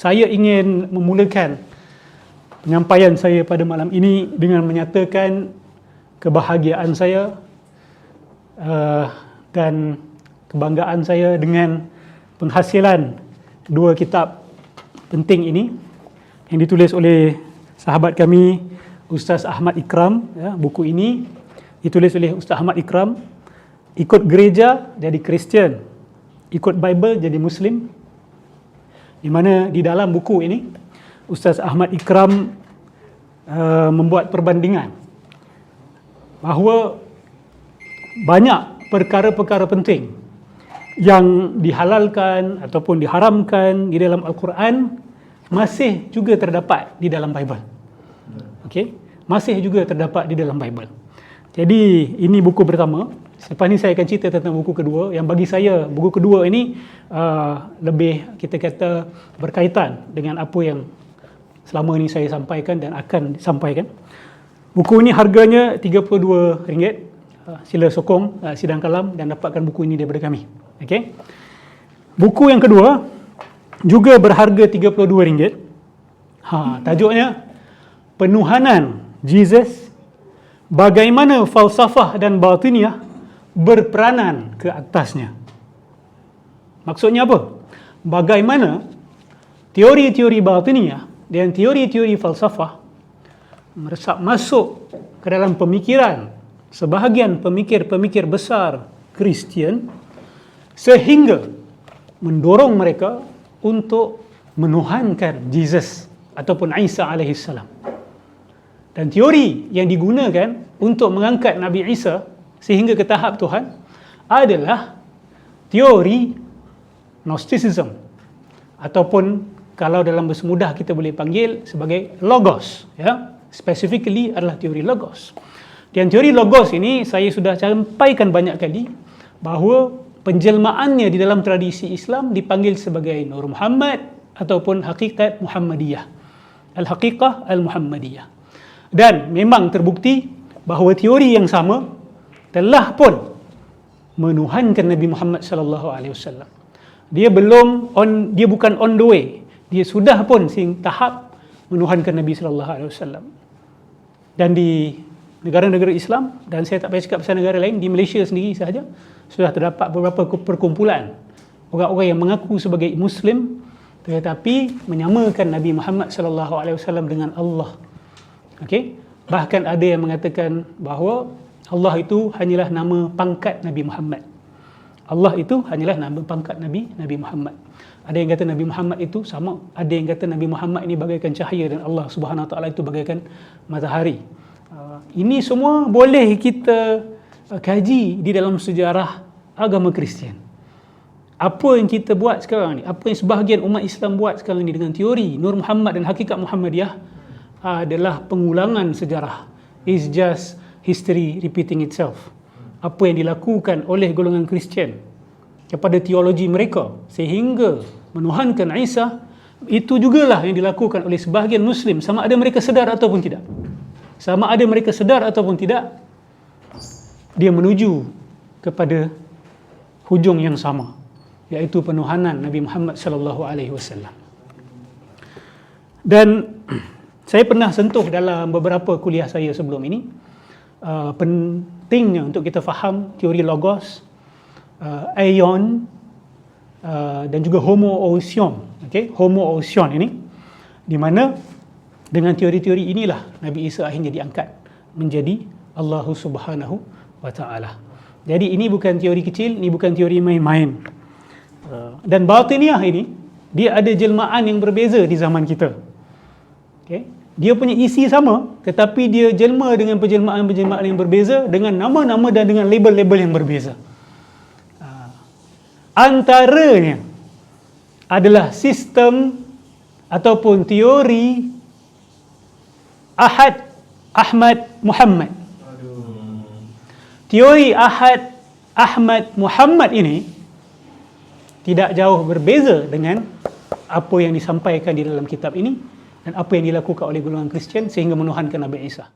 Saya ingin memulakan penyampaian saya pada malam ini dengan menyatakan kebahagiaan saya dan kebanggaan saya dengan penghasilan dua kitab penting ini yang ditulis oleh sahabat kami Ustaz Ahmad Ikram. Buku ini ditulis oleh Ustaz Ahmad Ikram. Ikut gereja jadi Kristian, ikut Bible jadi Muslim. Di mana di dalam buku ini Ustaz Ahmad Ikram membuat perbandingan bahawa banyak perkara-perkara penting yang dihalalkan ataupun diharamkan di dalam Al-Quran masih juga terdapat di dalam Bible. Okey, masih juga terdapat di dalam Bible. Jadi ini buku pertama. Selepas ni saya akan cerita tentang buku kedua, yang bagi saya buku kedua ini lebih, kita kata, berkaitan dengan apa yang selama ini saya sampaikan dan akan sampaikan. Buku ini harganya RM32. Sila sokong Sidang Kalam dan dapatkan buku ini daripada kami. Okey. Buku yang kedua juga berharga RM32. Tajuknya Penuhanan Jesus, Bagaimana Falsafah dan Batiniah berperanan ke atasnya. Maksudnya apa? Bagaimana teori-teori batiniah dan teori-teori falsafah meresap masuk ke dalam pemikiran sebahagian pemikir-pemikir besar Kristian sehingga mendorong mereka untuk menuhankan Jesus ataupun Isa alaihissalam. Dan teori yang digunakan untuk mengangkat Nabi Isa sehingga ke tahap Tuhan adalah teori Gnosticism, ataupun kalau dalam bahasa mudah kita boleh panggil sebagai Logos. Specifically adalah teori Logos. Dan teori Logos ini saya sudah sampaikan banyak kali bahawa penjelmaannya di dalam tradisi Islam dipanggil sebagai Nur Muhammad ataupun Hakikat Muhammadiyah, Al-Haqiqah Al-Muhammadiyah. Dan memang terbukti bahawa teori yang sama telah pun menuhankan Nabi Muhammad sallallahu alaihi wasallam. Dia bukan on the way. Dia sudah pun tahap menuhankan Nabi sallallahu alaihi wasallam. Dan di negara-negara Islam, dan saya tak payah cakap pasal negara lain, di Malaysia sendiri sahaja sudah terdapat beberapa perkumpulan orang-orang yang mengaku sebagai Muslim tetapi menyamakan Nabi Muhammad sallallahu alaihi wasallam dengan Allah. Okey, bahkan ada yang mengatakan bahawa Allah itu hanyalah nama pangkat Nabi Muhammad. Allah itu hanyalah nama pangkat Nabi Muhammad. Ada yang kata Nabi Muhammad itu sama, ada yang kata Nabi Muhammad ini bagaikan cahaya dan Allah Subhanahu Wa Taala itu bagaikan matahari. Ini semua boleh kita kaji di dalam sejarah agama Kristian. Apa yang kita buat sekarang ni, apa yang sebahagian umat Islam buat sekarang ni dengan teori Nur Muhammad dan Hakikat Muhammadiyah adalah pengulangan sejarah. It's just history repeating itself. Apa yang dilakukan oleh golongan Kristian kepada teologi mereka sehingga menuhankan Isa, itu jugalah yang dilakukan oleh sebahagian Muslim, sama ada mereka sedar ataupun tidak. Sama ada mereka sedar ataupun tidak, dia menuju kepada hujung yang sama, iaitu penuhanan Nabi Muhammad sallallahu alaihi wasallam. Dan saya pernah sentuh dalam beberapa kuliah saya sebelum ini pentingnya untuk kita faham teori Logos, Aion dan juga Homoousion. Okay? Homoousion ini, di mana dengan teori-teori inilah Nabi Isa akhirnya diangkat menjadi Allah Subhanahu Wa Taala. Jadi ini bukan teori kecil, ini bukan teori main-main. Dan batiniah ini, dia ada jelmaan yang berbeza di zaman kita. Okay? Dia punya isi sama, tetapi dia jelma dengan penjelmaan-penjelmaan yang berbeza, dengan nama-nama dan dengan label-label yang berbeza. Antaranya adalah sistem ataupun teori Ahad Ahmad Muhammad. Teori Ahad Ahmad Muhammad ini tidak jauh berbeza dengan apa yang disampaikan di dalam kitab ini dan apa yang dilakukan oleh golongan Kristian sehingga menuhankan Nabi Isa.